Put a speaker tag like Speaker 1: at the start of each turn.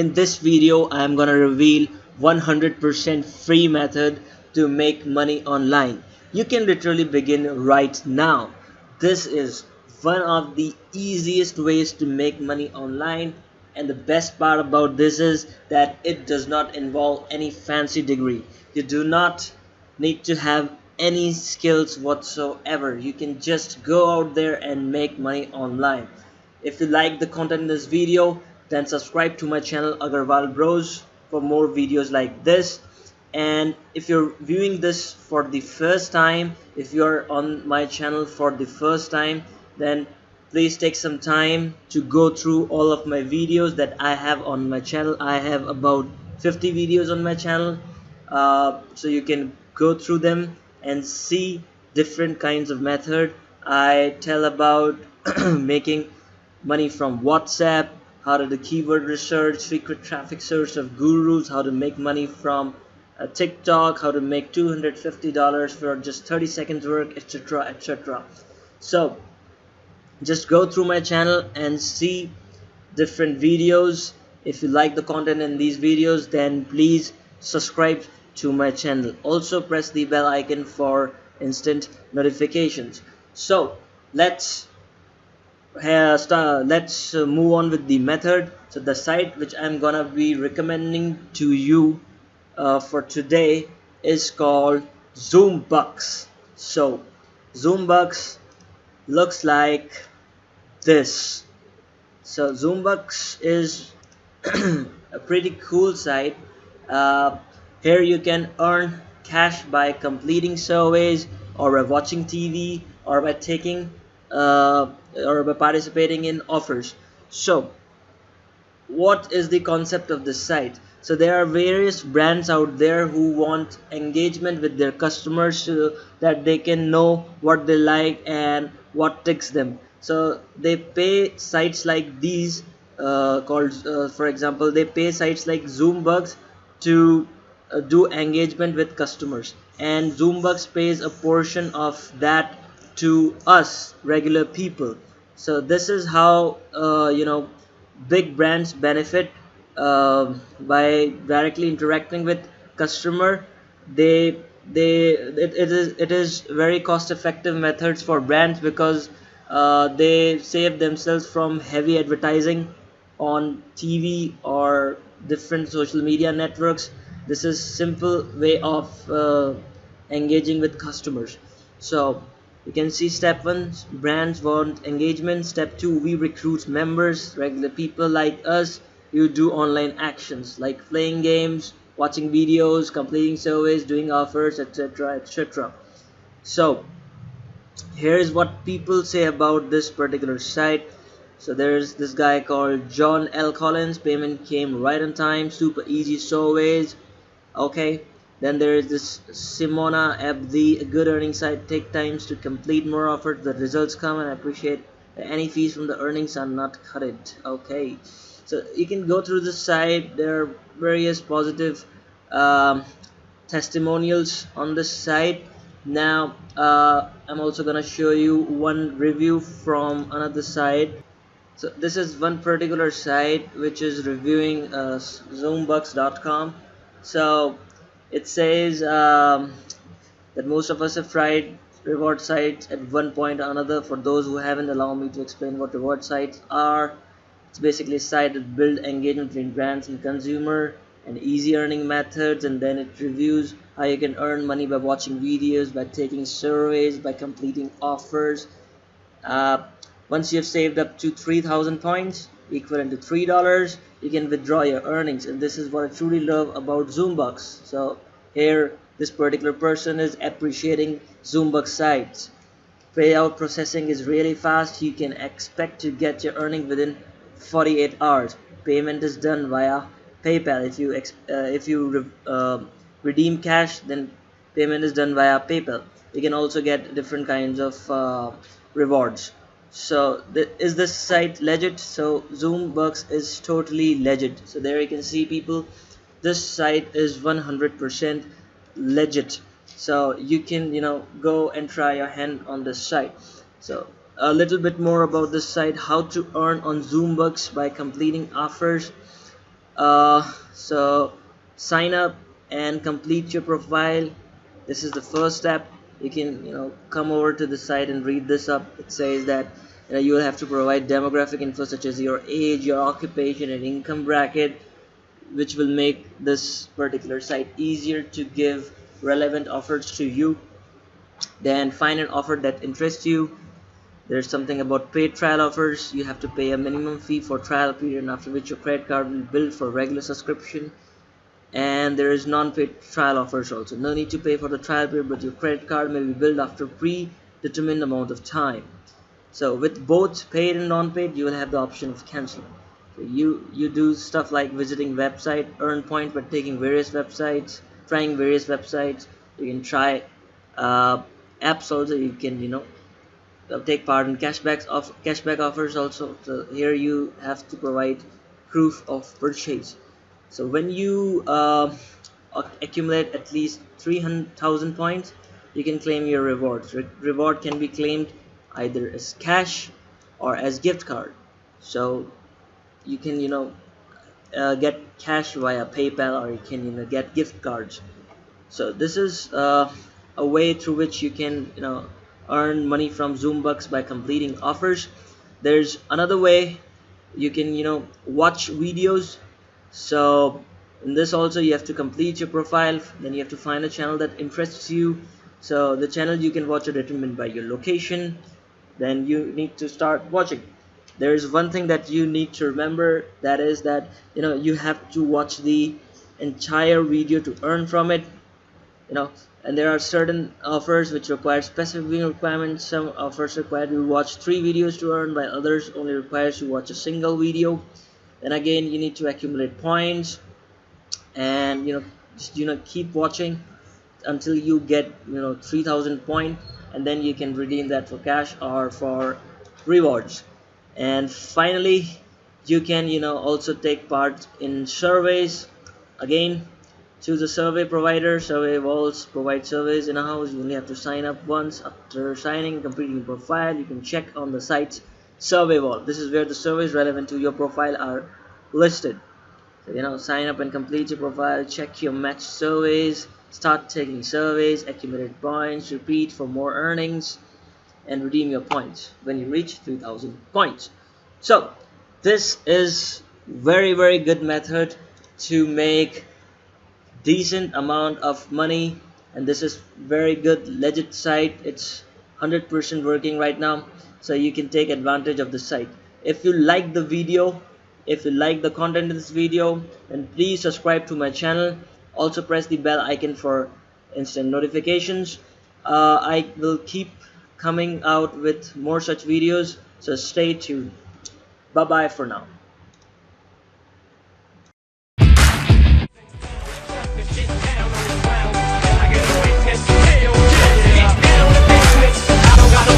Speaker 1: In this video I am gonna reveal 100% free method to make money online. You can literally begin right now. This is one of the easiest ways to make money online, and the best part about this is that it does not involve any fancy degree. You do not need to have any skills whatsoever. You can just go out there and make money online. If you like the content in this video, then subscribe to my channel Agarwal Bros for more videos like this. And if you're viewing this for the first time, if you're on my channel for the first time, then please take some time to go through all of my videos that I have on my channel. I have about 50 videos on my channel, so you can go through them and see different kinds of method. I tell about making money from WhatsApp, how to do keyword research, secret traffic source of gurus, how to make money from TikTok, how to make $250 for just 30 seconds work, etc, etc. So just go through my channel and see different videos. If you like the content in these videos, then please subscribe to my channel. Also press the bell icon for instant notifications. So let's move on with the method. So the site which I'm gonna be recommending to you for today is called Zoombucks. So Zoombucks looks like this. So Zoombucks is a pretty cool site. uh, Here you can earn cash by completing surveys, or by watching TV, or by taking or by participating in offers. So what is the concept of this site? So there are various brands out there who want engagement with their customers so that they can know what they like and what ticks them. So they pay sites like these, for example, they pay sites like Zoombucks to do engagement with customers, and Zoombucks pays a portion of that to us regular people. So this is how big brands benefit by directly interacting with customer. It is very cost effective methods for brands, because they save themselves from heavy advertising on TV or different social media networks. This is simple way of engaging with customers. So you can see step 1, brands want engagement. Step 2, we recruit members, regular people like us. You do online actions like playing games, watching videos, completing surveys, doing offers, etc, etc. So here is what people say about this particular site. So there's this guy called John L. Collins. Payment came right on time, super easy surveys. Okay, then there is this Simona Abdi, a good earning site. Take times to complete more offers, the results come, and I appreciate that any fees from the earnings are not cut it. Okay, so you can go through the site. There are various positive um, testimonials on this site. Now I'm also gonna show you one review from another site. So this is one particular site which is reviewing zoombucks.com. So it says that most of us have tried reward sites at one point or another. For those who haven't, allow me to explain what reward sites are. It's basically a site that builds engagement between brands and consumer and easy earning methods, and then it reviews how you can earn money by watching videos, by taking surveys, by completing offers. uh, Once you have saved up to 3,000 points, equivalent to $3, you can withdraw your earnings. And this is what I truly love about Zoombucks. So here this particular person is appreciating Zoombucks sites. Payout processing is really fast. You can expect to get your earning within 48 hours. Payment is done via PayPal. If you redeem cash, then payment is done via PayPal. You can also get different kinds of rewards. So is this site legit? So Zoombucks is totally legit. So there you can see, people, this site is 100% legit. So you can go and try your hand on this site. So a little bit more about this site: how to earn on Zoombucks by completing offers. So sign up and complete your profile. This is the first step. You can come over to the site and read this up. It says that you will have to provide demographic info such as your age, your occupation, and income bracket, which will make this particular site easier to give relevant offers to you. Then find an offer that interests you. There's something about paid trial offers. You have to pay a minimum fee for trial period, after which your credit card will bill for regular subscription. And there is non-paid trial offers also. No need to pay for the trial period, but your credit card may be billed after predetermined amount of time. So with both paid and non-paid, you will have the option of canceling. So you do stuff like visiting website, earn points by taking various websites, trying various websites. You can try apps also. You can take part in cashback offers also. So here you have to provide proof of purchase. So when you accumulate at least 300,000 points, you can claim your rewards. Reward can be claimed either as cash or as gift card. So you can get cash via PayPal, or you can get gift cards. So this is a way through which you can earn money from Zoombucks by completing offers. There's another way. You can watch videos. So in this also you have to complete your profile, then you have to find a channel that interests you. So the channel you can watch are determined by your location. Then you need to start watching. There is one thing that you need to remember, that is that you have to watch the entire video to earn from it. And there are certain offers which require specific viewing requirements. Some offers require you watch 3 videos to earn, while others only requires you watch a single video. Then again, you need to accumulate points, and just keep watching until you get 3,000 points, and then you can redeem that for cash or for rewards. And finally, you can also take part in surveys. Again, choose a survey provider. Survey Walls provide surveys in a house. You only have to sign up once. After signing, completing your profile, you can check on the site's survey wall. This is where the surveys relevant to your profile are listed. So sign up and complete your profile, check your match surveys, start taking surveys, accumulate points, repeat for more earnings, and redeem your points when you reach 3,000 points. So this is very good method to make decent amount of money, and this is very good legit site. It's 100% working right now, so you can take advantage of the site. If you like the video, if you like the content of this video, then please subscribe to my channel. Also press the bell icon for instant notifications. I will keep coming out with more such videos, so stay tuned. Bye bye for now.